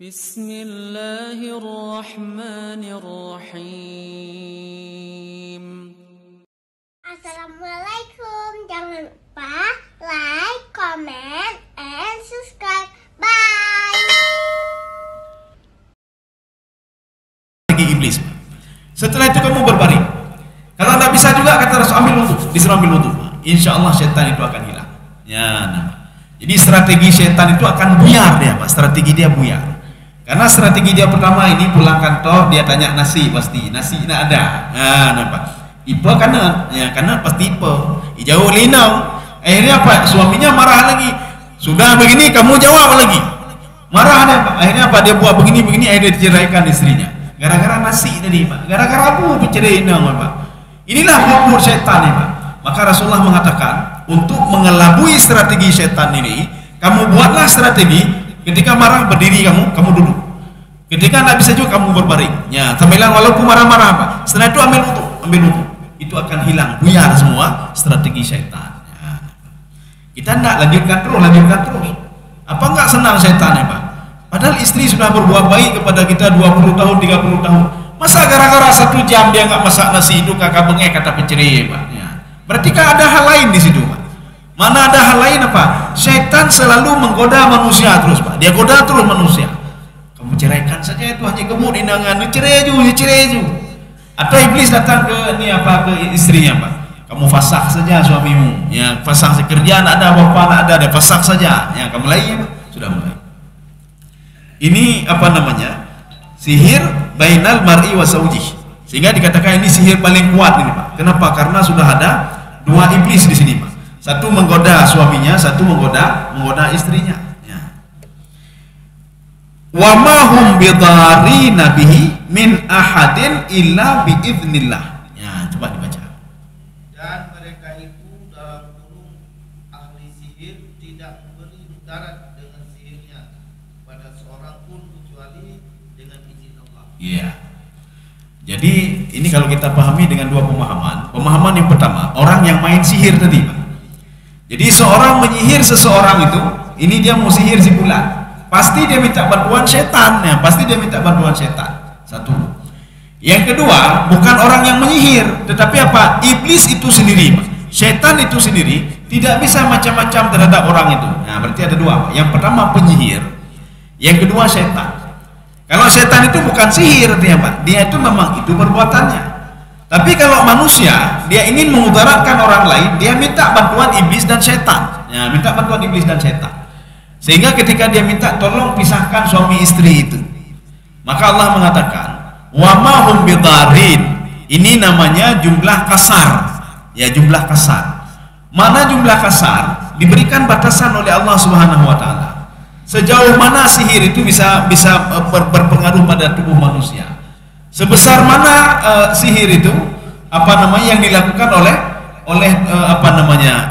Bismillahirrahmanirrahim. Assalamualaikum. Jangan lupa like, comment, and subscribe. Bye. Iblis. Setelah itu kamu berbaring. Kalau tidak bisa juga kata Rasul ambil wudhu, disuruh ambil wudhu. Insya Allah setan itu akan hilang. Ya, nah. Jadi strategi setan itu akan buyar dia, Pak. Strategi dia buyar. Karena strategi dia pertama ini pulang kantor dia tanya nasi pasti, nasi tidak ada. Nah, nampak. Ipe karena pasti ipe. Jauh linau. Akhirnya apa? Suaminya marah lagi. Sudah begini kamu jawab lagi. Marah dia, Pak. Akhirnya apa? Dia buat begini akhirnya diceraikan istrinya. Gara-gara nasi tadi, Pak. Gara-gara apa bercerai Pak? Inilah buat setan ya, Pak. Maka Rasulullah mengatakan untuk mengelabui strategi setan ini, kamu buatlah strategi. Ketika marah berdiri kamu duduk. Ketika tidak bisa juga kamu berbaring. Ya, sambilan walaupun marah-marah Pak. Setelah itu ambil wudhu. Itu akan hilang, buyar semua strategi setan. Ya. Kita tidak lanjutkan terus. Apa enggak senang setan ya, Pak? Padahal istri sudah berbuat baik kepada kita 20 tahun, 30 tahun. Masa gara-gara 1 jam dia enggak masak nasi itu kakak bengek kata pencerai, Pak. Ya. Berarti kan ada hal lain di situ, Pak. Mana ada hal lain apa? Setan selalu menggoda manusia terus, Pak. Dia goda terus manusia. Kamu ceraikan saja itu hanya gemuk inangan, cerai ju. Atau iblis datang ke istrinya, Pak. Kamu fasakh saja suamimu. Ya, fasakh kerjaan ada apa ada, fasakh saja. Ya, kamu mulai, Pak. Sudah mulai. Ini sihir bainal mar'i wa zaujih. Sehingga dikatakan ini sihir paling kuat ini, Pak. Kenapa? Karena sudah ada 2 iblis di sini, Pak. Satu menggoda suaminya, satu menggoda istrinya. Ya. Wa ma hum bidarrina bihi min ahadin illa biiznillah. Ya, coba dibaca. Dan mereka itu dalam kurung ahli sihir tidak memberi mudarat dengan sihirnya pada seorang pun kecuali dengan izin Allah. Iya. Jadi ini kalau kita pahami dengan 2 pemahaman. Pemahaman yang pertama, orang yang main sihir tadi, Pak. Jadi seorang menyihir seseorang itu, ini dia mau sihir si bulan. Pasti dia minta bantuan setan, ya. Pasti dia minta bantuan setan. Satu. Yang kedua, bukan orang yang menyihir, tetapi apa? Iblis itu sendiri, Pak. Setan itu sendiri tidak bisa macam-macam terhadap orang itu. Nah, berarti ada 2. Yang pertama penyihir, yang kedua setan. Kalau setan itu bukan sihir, artinya, Pak. Dia itu memang itu perbuatannya. Tapi kalau manusia, dia ingin memudaratkan orang lain, dia minta bantuan iblis dan setan. Ya, minta bantuan iblis dan setan. Sehingga ketika dia minta tolong pisahkan suami istri itu, maka Allah mengatakan, "Wa ma hum bidarin." Ini namanya jumlah kasar. Ya, jumlah kasar. Mana jumlah kasar? Diberikan batasan oleh Allah Subhanahu wa taala. Sejauh mana sihir itu bisa berpengaruh pada tubuh manusia. Sebesar mana sihir itu yang dilakukan oleh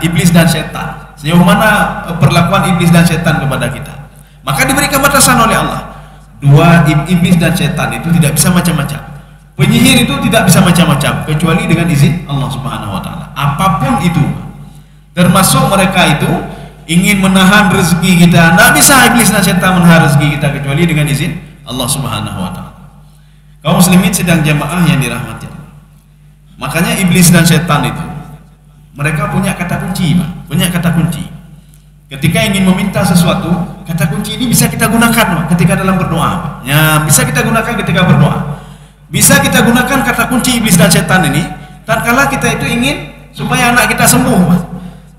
iblis dan setan. Sejauh mana perlakuan iblis dan setan kepada kita. Maka diberikan batasan oleh Allah. 2 iblis dan setan itu tidak bisa macam-macam. Penyihir itu tidak bisa macam-macam kecuali dengan izin Allah Subhanahu wa taala. Apapun itu. Termasuk mereka itu ingin menahan rezeki kita. Tidak bisa iblis dan setan menahan rezeki kita kecuali dengan izin Allah Subhanahu wa taala. Kaum muslimin sedang jamaah yang dirahmati Allah. Makanya iblis dan setan itu mereka punya kata kunci, Pak. Punya kata kunci. Ketika ingin meminta sesuatu, kata kunci ini bisa kita gunakan, Pak, ketika dalam berdoa, Pak. Ya, bisa kita gunakan ketika berdoa. Bisa kita gunakan kata kunci iblis dan setan ini tatkala kita itu ingin supaya anak kita sembuh, Pak.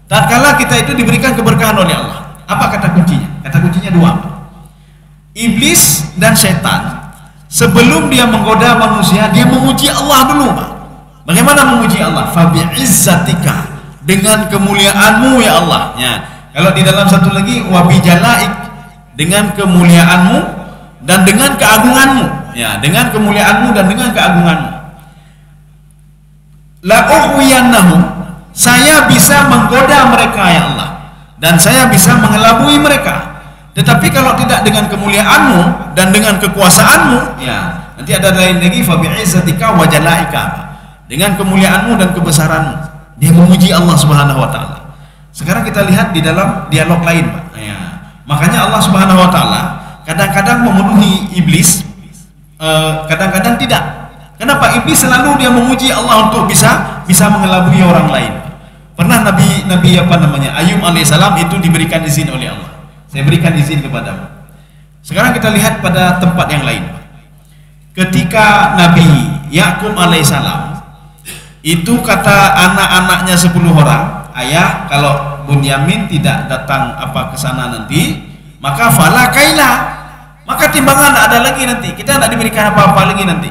Tatkala kita itu diberikan keberkahan oleh Allah. Apa kata kuncinya? Kata kuncinya 2, Pak. Iblis dan setan sebelum dia menggoda manusia, dia memuji Allah dulu, Pak. Bagaimana memuji Allah? Fa bi'izzatika, dengan kemuliaanmu ya Allah. Ya. Kalau di dalam satu lagi wa bi jalaik, dengan kemuliaanmu dan dengan keagunganmu. Ya, dengan kemuliaanmu dan dengan keagunganmu. La ughwiyannahum, saya bisa menggoda mereka ya Allah, dan saya bisa mengelabui mereka. Tetapi kalau tidak dengan kemuliaanmu dan dengan kekuasaanmu, ya nanti ada lain lagi fa bi'izzatika wa jalaika, dengan kemuliaanmu dan kebesaranmu. Dia memuji Allah Subhanahu wa taala. Sekarang kita lihat di dalam dialog lain, Pak. Ya. Makanya Allah Subhanahu wa taala kadang-kadang memenuhi iblis, kadang-kadang tidak. Kenapa? Iblis selalu dia memuji Allah untuk bisa mengelabui orang lain. Pernah Nabi Ayub alaihissalam itu diberikan izin oleh Allah. Saya berikan izin kepadamu. Sekarang kita lihat pada tempat yang lain. Ketika Nabi Yakub alaihissalam itu kata anak-anaknya 10 orang, ayah kalau Bunyamin tidak datang ke sana nanti, maka fala kaila, maka timbangan tak ada lagi nanti, kita tidak diberikan apa-apa lagi nanti.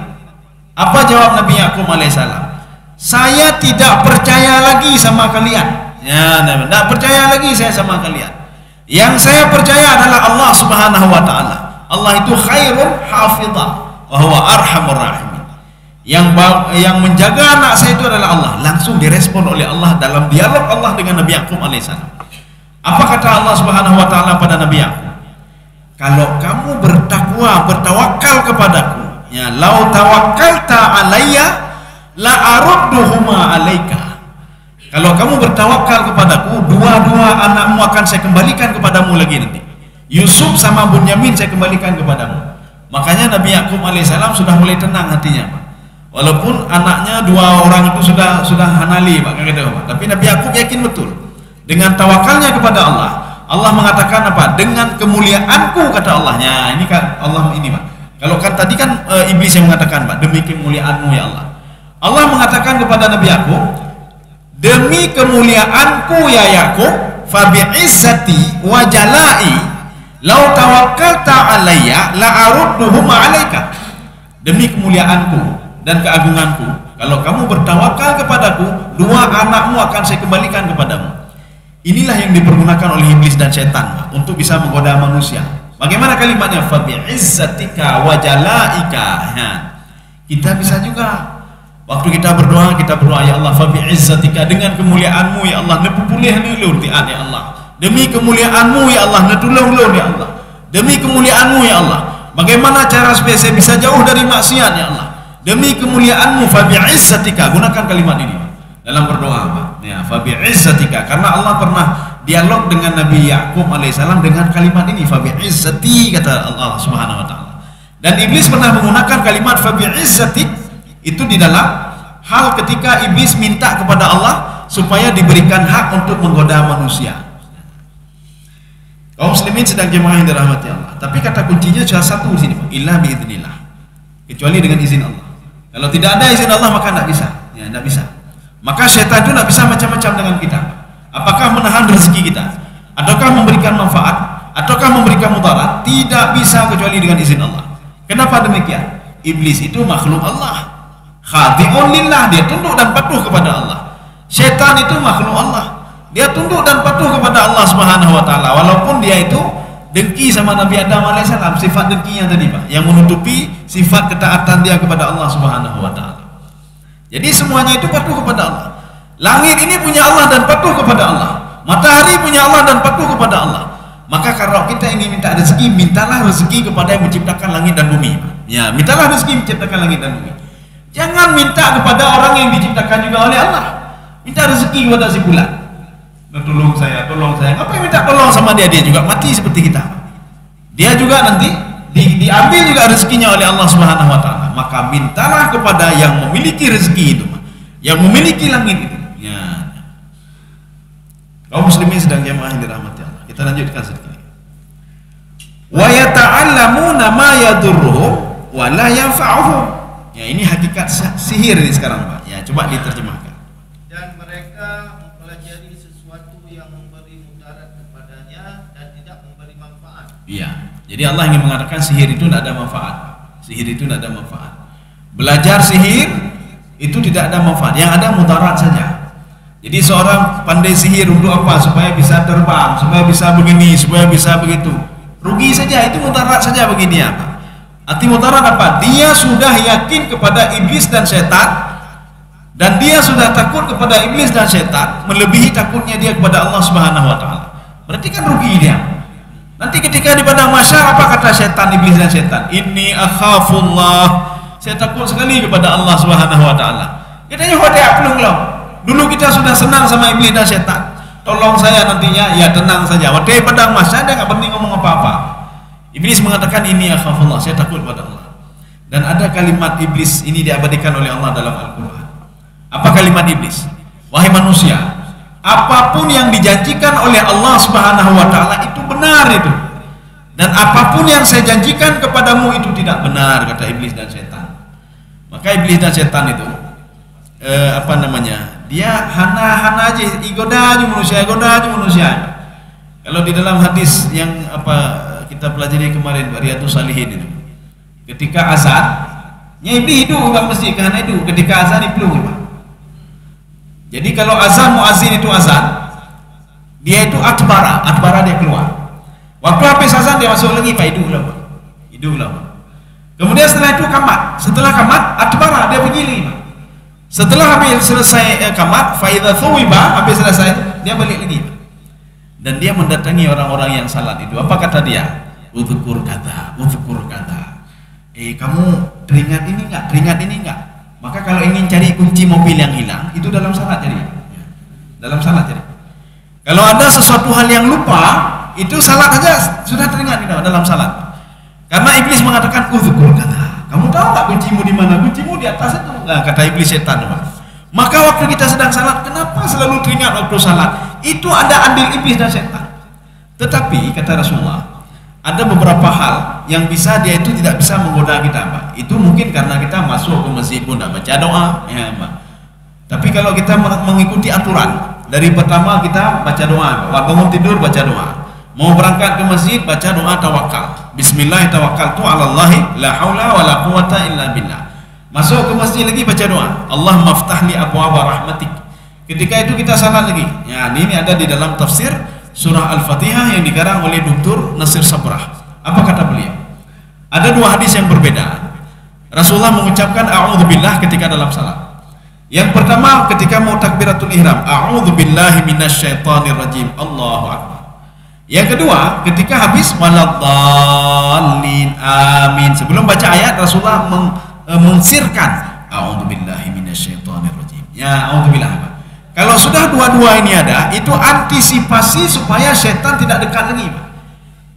Apa jawab Nabi Yakub alaihissalam? Saya tidak percaya lagi sama kalian. Ya, tidak percaya lagi saya sama kalian. Yang saya percaya adalah Allah Subhanahu wa taala. Allah itu khairun hafidha wa huwa arhamur rahimin. Yang menjaga anak saya itu adalah Allah. Langsung direspon oleh Allah dalam dialog Allah dengan Nabi Yakub alaihissalam. Apa kata Allah Subhanahu wa taala pada Nabi Yakub? Kalau kamu bertawakal kepadaku, ya, lau tawakkalta alayya la arudduhuma alaika. Kalau kamu bertawakal kepadaku, dua-dua anakmu akan saya kembalikan kepadamu lagi nanti. Yusuf sama Bunyamin saya kembalikan kepadamu. Makanya Nabi Yakub alaihissalam sudah mulai tenang hatinya, Pak. Walaupun anaknya 2 orang itu sudah hanali, Pak, tapi Nabi Yakub yakin betul dengan tawakalnya kepada Allah. Allah mengatakan apa? Dengan kemuliaanku, kata Allahnya. Ini kan Allah ini, Pak. Kalau kan tadi kan iblis yang mengatakan, Pak, demi kemuliaanmu ya Allah. Allah mengatakan kepada Nabi Yakub, demi kemuliaanku ya Yakub, fa bi'izzati wa jalai lau tawakkalta alayya la arudduhuma alaika. Demi kemuliaanku dan keagunganku, kalau kamu bertawakal kepadaku, 2 anakmu akan saya kembalikan kepadamu. Inilah yang dipergunakan oleh iblis dan setan, Pak, untuk bisa menggoda manusia. Bagaimana kalimatnya? Fa bi'izzatika wa jalaika. Kita bisa juga waktu kita berdoa ya Allah, fa bi'izzatika, dengan kemuliaanmu ya Allah, nepupulih ulun tian ya Allah. Demi kemuliaanmu ya Allah, netulung ulun ya Allah. Demi kemuliaanmu ya Allah, bagaimana cara supaya saya bisa jauh dari maksiat ya Allah. Demi kemuliaanmu, fa bi'izzatika, gunakan kalimat ini dalam berdoa, Pak. Ya, fa bi'izzatika, karena Allah pernah dialog dengan Nabi Yakub alaihissalam dengan kalimat ini, fa bi'izzati, kata Allah Subhanahu wa taala. Dan iblis pernah menggunakan kalimat fa bi'izzatik itu di dalam hal ketika iblis minta kepada Allah supaya diberikan hak untuk menggoda manusia. Kaum muslimin sedang jemaah yang dirahmati Allah. Tapi kata kuncinya cuma satu di sini, illa biidznillah. Kecuali dengan izin Allah. Kalau tidak ada izin Allah maka tidak bisa. Ya, tidak bisa. Maka syaitan itu tidak bisa macam-macam dengan kita. Apakah menahan rezeki kita, ataukah memberikan manfaat, ataukah memberikan mudarat? Tidak bisa kecuali dengan izin Allah. Kenapa demikian? Iblis itu makhluk Allah. Khadi'un lillah, dia tunduk dan patuh kepada Allah. Syaitan itu makhluk Allah, dia tunduk dan patuh kepada Allah Subhanahu wa taala, walaupun dia itu dengki sama Nabi Adam alaihissalam, sifat dengkinya tadi, Pak, yang menutupi sifat ketaatan dia kepada Allah Subhanahu wa taala. Jadi semuanya itu patuh kepada Allah. Langit ini punya Allah dan patuh kepada Allah. Matahari punya Allah dan patuh kepada Allah. Maka kalau kita ingin minta rezeki, mintalah rezeki kepada yang menciptakan langit dan bumi. Ya, mintalah rezeki menciptakan langit dan bumi. Jangan minta kepada orang yang diciptakan juga oleh Allah. Minta rezeki kepada si bulan. Tolong saya. Apa yang minta tolong sama dia? Dia juga mati seperti kita. Dia juga nanti diambil juga rezekinya oleh Allah Subhanahu wa taala. Maka mintalah kepada yang memiliki rezeki itu, yang memiliki langit itu. Ya. Kaum muslimin sedang jemaah yang dirahmati Allah. Kita lanjutkan sedikit. Wa yata'allamuna ma yadurruhum wa la yanfa'uhum. Ya, ini hakikat sihir ini sekarang, Pak. Ya, coba diterjemahkan. Dan mereka mempelajari sesuatu yang memberi mudarat kepadanya dan tidak memberi manfaat. Iya. Jadi Allah ingin mengatakan sihir itu tidak ada manfaat. Sihir itu tidak ada manfaat. Belajar sihir itu tidak ada manfaat. Yang ada mudarat saja. Jadi seorang pandai sihir untuk apa? Supaya bisa terbang, supaya bisa begini, supaya bisa begitu. Rugi saja, itu mudarat saja bagi dia, Pak. Arti mudarat apa? Dia sudah yakin kepada iblis dan setan, dan dia sudah takut kepada iblis dan setan melebihi takutnya dia kepada Allah Subhanahu wa taala. Berarti kan rugi dia. Nanti ketika di padang mahsyar apa kata setan, iblis dan setan? Inni akhafullah. Saya takut sekali kepada Allah Subhanahu wa taala. Katanya hoda pelung-pelung. Dulu kita sudah senang sama iblis dan setan. Tolong saya nantinya, ya tenang saja. Waktu padang mahsyar dia enggak berani ngomong apa-apa. Iblis mengatakan ini akhafullah, saya takut pada Allah. Dan ada kalimat iblis ini diabadikan oleh Allah dalam Al-Quran. Apa kalimat iblis? Wahai manusia, apapun yang dijanjikan oleh Allah Subhanahu wa taala itu benar itu. Dan apapun yang saya janjikan kepadamu itu tidak benar, kata iblis dan setan. Maka iblis dan setan itu dia hana aja, goda aja manusia. Kalau di dalam hadis yang kita pelajari kemarin Riyadhus Shalihin itu, ketika azan iblis hidup bang masjid karena itu ketika azan itu. Jadi kalau azan muazin itu azan, dia itu atbara dia keluar. Waktu habis azan dia masuk lagi, Pak, hiduplah. Kemudian setelah itu setelah kamat atbara dia begini. Setelah habis selesai kamat, faidha thuwiba, habis selesai dia balik lagi. Dan dia mendatangi orang-orang yang salat itu. Apa kata dia? Udzukur kata. Kamu teringat ini enggak? Maka kalau ingin cari kunci mobil yang hilang, itu dalam salat cari. Kalau ada sesuatu hal yang lupa, itu salat saja sudah teringat dalam salat. Karena iblis mengatakan udzukur kata. Kamu tahu enggak kuncimu di mana? Kuncimu di atas itu. Nah, kata iblis setan. Maka waktu kita sedang salat, kenapa selalu teringat waktu salat? Itu ada andil iblis dan setan. Tetapi kata Rasulullah, ada beberapa hal yang dia itu tidak bisa menggoda kita, Pak. Itu mungkin karena kita masuk ke masjid pun tidak baca doa, ya, Pak. Tapi kalau kita mengikuti aturan, dari pertama kita baca doa, bangun tidur baca doa, mau berangkat ke masjid baca doa tawakal, Bismillah tawakkaltu 'ala Allah, la haula wala quwata illa billah. Masuk ke masjid lagi baca doa, Allah maftahli abwaaba rahmatik. Ketika itu kita salat lagi. Ya, ini ada di dalam tafsir surah Al-Fatihah yang dikarang oleh Dr. Nasir Sabrah. Apa kata beliau? Ada dua hadis yang berbeda. Rasulullah mengucapkan a'udzubillah ketika dalam salat. Yang pertama ketika mau takbiratul ihram, a'udzubillahi minasyaitonir rajim, Allahu akbar. Yang kedua ketika habis waladdallin, amin. Sebelum baca ayat Rasulullah mensirkan a'udzubillahi minasyaitonir rajim. Ya, a'udzubillah. Kalau sudah dua-dua ini ada, itu antisipasi supaya setan tidak dekat lagi, Pak.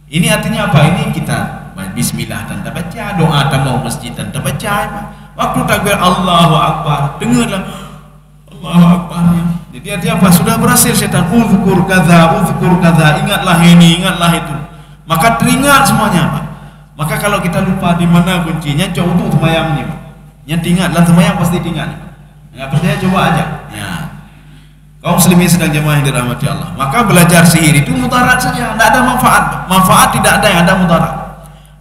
Ini artinya apa? Ini kita bismillah tanda baca, doa tamu masjid tanda baca, Pak. Waktu takbir Allahu akbar, dengarlah Allahu akbar. Jadi artinya apa? Sudah berhasil setan uzkur kadza, ingatlah ini, ingatlah itu. Maka teringat semuanya, Pak. Maka kalau kita lupa di mana kuncinya, coba untuk sembahyang ini, Pak. Yang ingatlah sembahyang pasti ingat. Enggak percaya coba aja. Ya. Kaum muslimin sedang jemaah yang dirahmati Allah. Maka belajar sihir itu mudarat saja, tidak ada manfaat. Manfaat tidak ada, yang ada mudarat.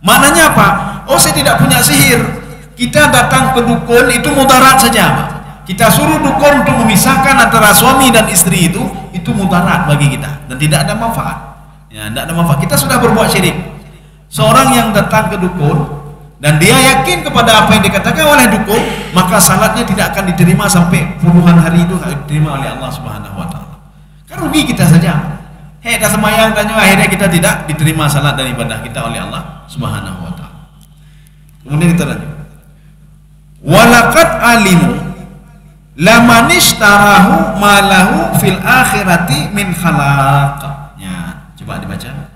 Maknanya apa? Oh, saya tidak punya sihir. Kita datang ke dukun itu mudarat saja. Kita suruh dukun untuk memisahkan antara suami dan istri itu mudarat bagi kita dan tidak ada manfaat. Ya, tidak ada manfaat. Kita sudah berbuat syirik. Seorang yang datang ke dukun dan dia yakin kepada apa yang dikatakan oleh dukun, maka salatnya tidak akan diterima sampai puluhan hari itu diterima oleh Allah Subhanahu wa taala. Kan rugi kita saja. Dah semayang tanya akhirnya kita tidak diterima salat dan ibadah kita oleh Allah Subhanahu wa taala. Kemudian kita lanjut. Walaqad alimu lamanishtarahu malahu fil akhirati min khalaq. Ya, coba dibaca.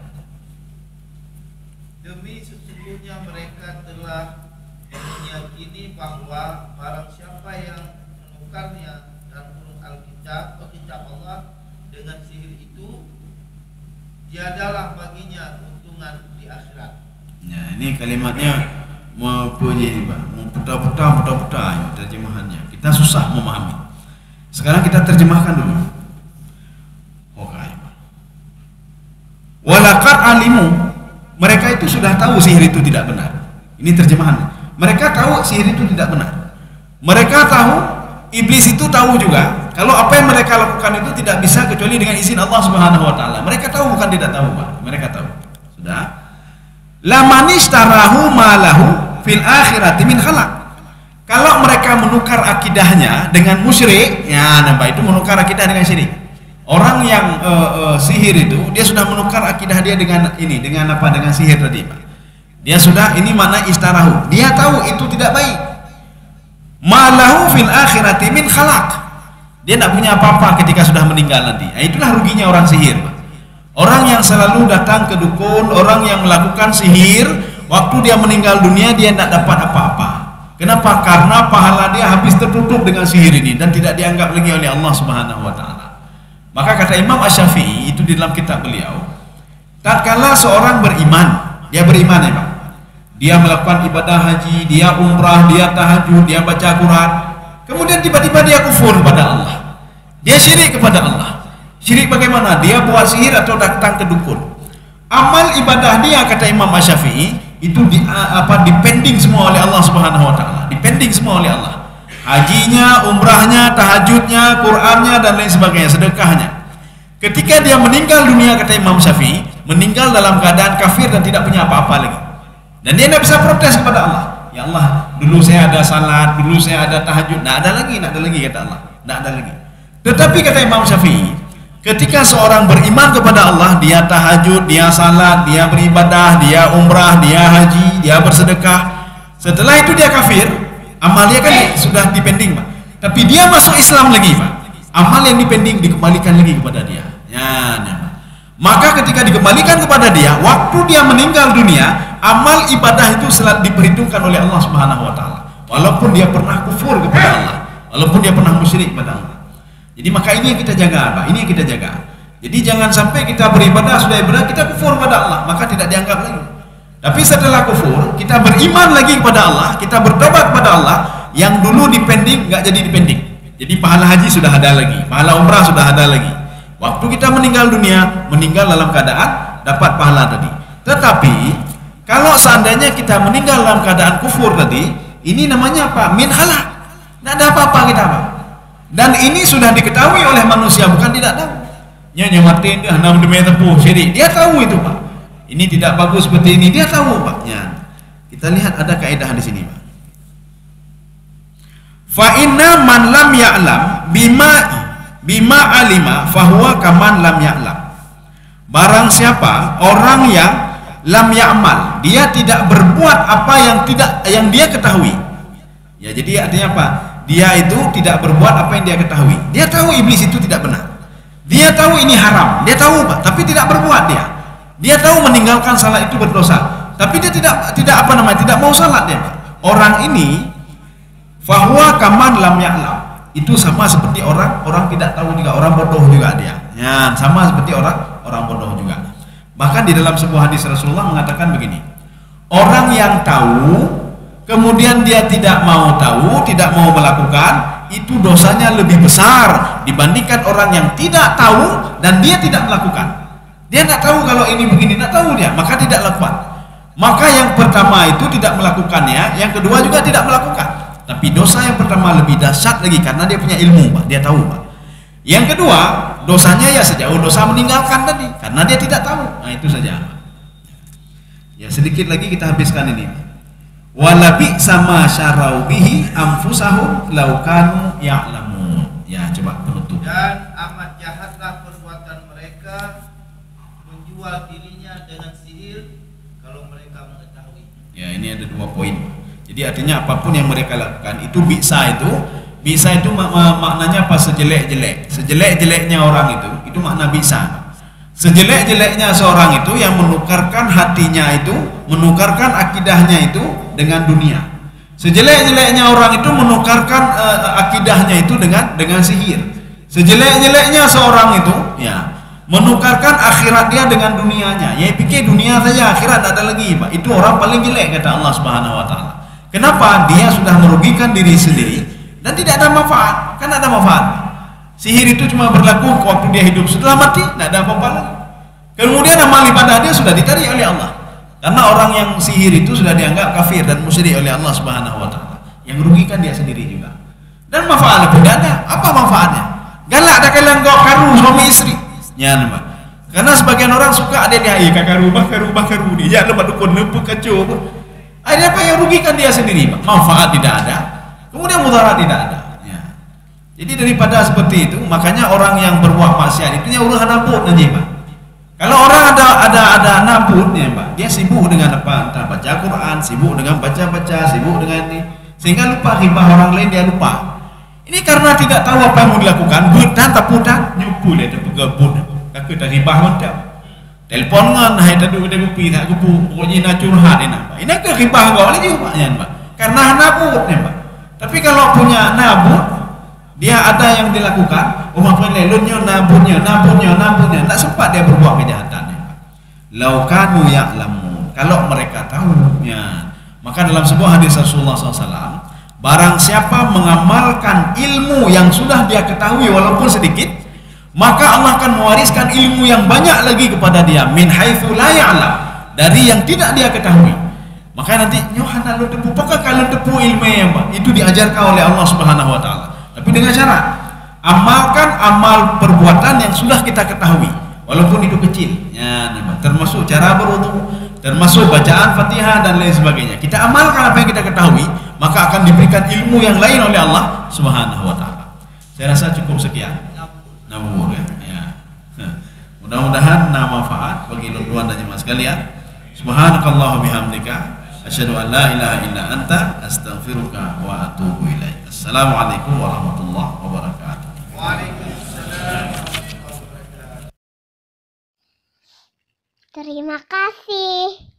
Bahwa barang siapa yang menukarnya dan menurut Alkitab Allah dengan sihir itu, tiadalah baginya keuntungan di akhirat. Nah, ini kalimatnya putar-putar terjemahannya. Kita susah memahami. Sekarang kita terjemahkan dulu. Oke. Walaqad alimu, mereka itu sudah tahu sihir itu tidak benar. Ini terjemahan. Mereka tahu sihir itu tidak benar. Mereka tahu, iblis itu tahu juga kalau apa yang mereka lakukan itu tidak bisa kecuali dengan izin Allah Subhanahu wa taala. Mereka tahu, bukan tidak tahu, Pak. Mereka tahu. Sudah. Lamanishtarahu malahu fil akhirati min khalaq. Kalau mereka menukar akidahnya dengan musyrik, ya nampak itu menukar akidah dengan syirik. Orang yang sihir itu dia sudah menukar akidah dia dengan ini, dengan apa? Dengan sihir tadi, Pak. Dia sudah, ini makna istarahu. Dia tahu itu tidak baik. Malahu fil akhirati min khalaq. Dia tidak punya apa-apa ketika sudah meninggal nanti. Nah, itulah ruginya orang sihir, Pak. Orang yang selalu datang ke dukun, orang yang melakukan sihir, waktu dia meninggal dunia dia tidak dapat apa-apa. Kenapa? Karena pahala dia habis tertutup dengan sihir ini dan tidak dianggap lagi oleh Allah Subhanahu wa taala. Maka kata Imam Asy-Syafi'i itu di dalam kitab beliau, tatkala seorang beriman, dia beriman ya Pak. Dia melakukan ibadah haji, dia umrah, dia tahajud, dia baca Quran. Kemudian tiba-tiba dia kufur kepada Allah. Dia syirik kepada Allah. Syirik bagaimana? Dia buat sihir atau datang ke dukun. Amal ibadah dia kata Imam Asy-Syafi'i itu dipending semua oleh Allah Subhanahu wa taala. Dipending semua oleh Allah. Hajinya, umrahnya, tahajudnya, Qur'annya dan lain sebagainya, sedekahnya. Ketika dia meninggal dunia kata Imam Syafi'i, meninggal dalam keadaan kafir dan tidak punya apa-apa lagi. Dan dia tidak bisa protes kepada Allah. Ya Allah, dulu saya ada salat, dulu saya ada tahajud, tidak ada lagi kata Allah. Tidak ada lagi. Tetapi kata Imam Syafi'i, ketika seorang beriman kepada Allah, dia tahajud, dia salat, dia beribadah, dia umrah, dia haji, dia bersedekah. Setelah itu dia kafir, amal dia kan sudah dipending Pak. Tapi dia masuk Islam lagi Pak. Amal yang dipending dikembalikan lagi kepada dia. Ya. Maka ketika dikembalikan kepada dia, waktu dia meninggal dunia, amal ibadah itu selalu diperhitungkan oleh Allah Subhanahu wa taala. Walaupun dia pernah kufur kepada Allah, walaupun dia pernah musyrik kepada Allah. Jadi maka ini yang kita jaga Pak, ini yang kita jaga. Jadi jangan sampai kita beribadah sudah ibadah kita kufur kepada Allah, maka tidak dianggap lagi. Tapi setelah kufur, kita beriman lagi kepada Allah, kita bertobat kepada Allah, yang dulu dipending nggak jadi dipending. Jadi pahala haji sudah ada lagi, pahala umrah sudah ada lagi. Waktu kita meninggal dunia, meninggal dalam keadaan dapat pahala tadi. Tetapi kalau seandainya kita meninggal dalam keadaan kufur tadi, ini namanya apa? Min halak. Tidak ada apa-apa kita Pak. Dan ini sudah diketahui oleh manusia, bukan tidak tahu. Nyanyi mati dia 6 demi tepuh syirik. Dia tahu itu Pak. Ini tidak bagus seperti ini, dia tahu Pak. Ya. Kita lihat ada kaidah di sini Pak. Fa inna man lam ya'lam bima alima fahuwa kaman lam ya'lam. Barang siapa orang yang lam ya'mal, dia tidak berbuat apa yang dia ketahui. Ya, jadi artinya apa? Dia itu tidak berbuat apa yang dia ketahui. Dia tahu iblis itu tidak benar. Dia tahu ini haram. Dia tahu Pak, tapi tidak berbuat dia. Dia tahu meninggalkan salat itu berdosa, tapi dia tidak mau salat dia Pak. Orang ini fahuwa kaman lam ya'lam. Itu sama seperti orang tidak tahu juga, orang bodoh juga dia. Ya, sama seperti orang bodoh juga. Bahkan di dalam sebuah hadis Rasulullah mengatakan begini. Orang yang tahu kemudian dia tidak mau tahu, tidak mau melakukan, itu dosanya lebih besar dibandingkan orang yang tidak tahu dan dia tidak melakukan. Dia tidak tahu kalau ini begini, tidak tahu dia, maka tidak lakukan. Maka yang pertama itu tidak melakukannya, yang kedua juga tidak melakukan. Tapi dosa yang pertama lebih dahsyat lagi karena dia punya ilmu Pak, dia tahu Pak. Yang kedua, dosanya ya sejauh dosa meninggalkan tadi karena dia tidak tahu. Nah, itu saja. Ya, sedikit lagi kita habiskan ini. Walabi sama syarau bihi anfusahum law kanu ya'lamun. Ya, coba penutup. Dan amat jahatlah perbuatan mereka menjual dirinya dengan sihir kalau mereka mengetahui. Ya, ini ada 2 poin. Jadi artinya apapun yang mereka lakukan itu bisa itu maknanya apa? Sejelek-jeleknya orang itu makna bisa. Sejelek-jeleknya seorang itu yang menukarkan hatinya itu, menukarkan akidahnya itu dengan dunia. Sejelek-jeleknya orang itu menukarkan akidahnya itu dengan sihir. Sejelek-jeleknya seorang itu ya menukarkan akhirat dia dengan dunianya. Ya pikir dunia saja, akhirat tak ada lagi Pak. Itu orang paling jelek kata Allah Subhanahu wa taala. Kenapa? Dia sudah merugikan diri sendiri dan tidak ada manfaat. Kan ada manfaat. Sihir itu cuma berlaku waktu dia hidup, setelah mati tidak ada apa-apa lagi. Kemudian amal ibadah dia sudah ditarik oleh Allah. Karena orang yang sihir itu sudah dianggap kafir dan musyrik oleh Allah Subhanahu wa taala. Yang merugikan dia sendiri juga. Dan manfaatnya tidak ada. Apa manfaatnya? Galak dah kalian kau karu suami istri. Ya nama. Karena sebagian orang suka ada dia karu dia jangan lepas dukun nepu kacau. Ada apa yang rugikan dia sendiri? Manfaat tidak ada, kemudian mudarat tidak ada. Ya. Jadi daripada seperti itu, makanya orang yang berbuat maksiat itu urusan nabut nanti Pak. Kalau orang ada nabut ya Pak, dia sibuk dengan apa? Entah baca Quran, sibuk dengan baca, sibuk dengan ini, sehingga lupa hibah orang lain dia lupa. Ini karena tidak tahu apa yang mau dilakukan, budan tapudan, nyupu dia terpegebun, kakek dah hibah mantap. Telepon ngan hai tadi udah gupi tak gupu pokoknya nak curhat ini Pak. Ini ke ribah kau lagi Pak ya Pak. Karena nabut ya Pak. Tapi kalau punya nabut dia ada yang dilakukan, umat lelunnya nabutnya, tak sempat dia berbuat kejahatan ya Pak. Lau kanu ya'lamun, kalau mereka tahu ya. Maka dalam sebuah hadis Rasulullah SAW, barang siapa mengamalkan ilmu yang sudah dia ketahui walaupun sedikit, maka Allah akan mewariskan ilmu yang banyak lagi kepada dia min haitsu la ya'lam, dari yang tidak dia ketahui. Maka nanti Yohana lu tepu, apakah kalau tepu ilmu yang itu diajarkan oleh Allah Subhanahu wa taala. Tapi dengan syarat amalkan amal perbuatan yang sudah kita ketahui walaupun itu kecil. Ya, termasuk cara berwudu, termasuk bacaan Fatihah dan lain sebagainya. Kita amalkan apa yang kita ketahui, maka akan diberikan ilmu yang lain oleh Allah Subhanahu wa taala. Saya rasa cukup sekian. Nabur ya. Mudah-mudahan manfaat bagi tuan dan jemaah sekalian. Subhanakallah bihamdika asyhadu an la ilaha illa anta astaghfiruka wa atubu ilaik. Assalamualaikum warahmatullahi wabarakatuh. Waalaikumsalam. Terima kasih.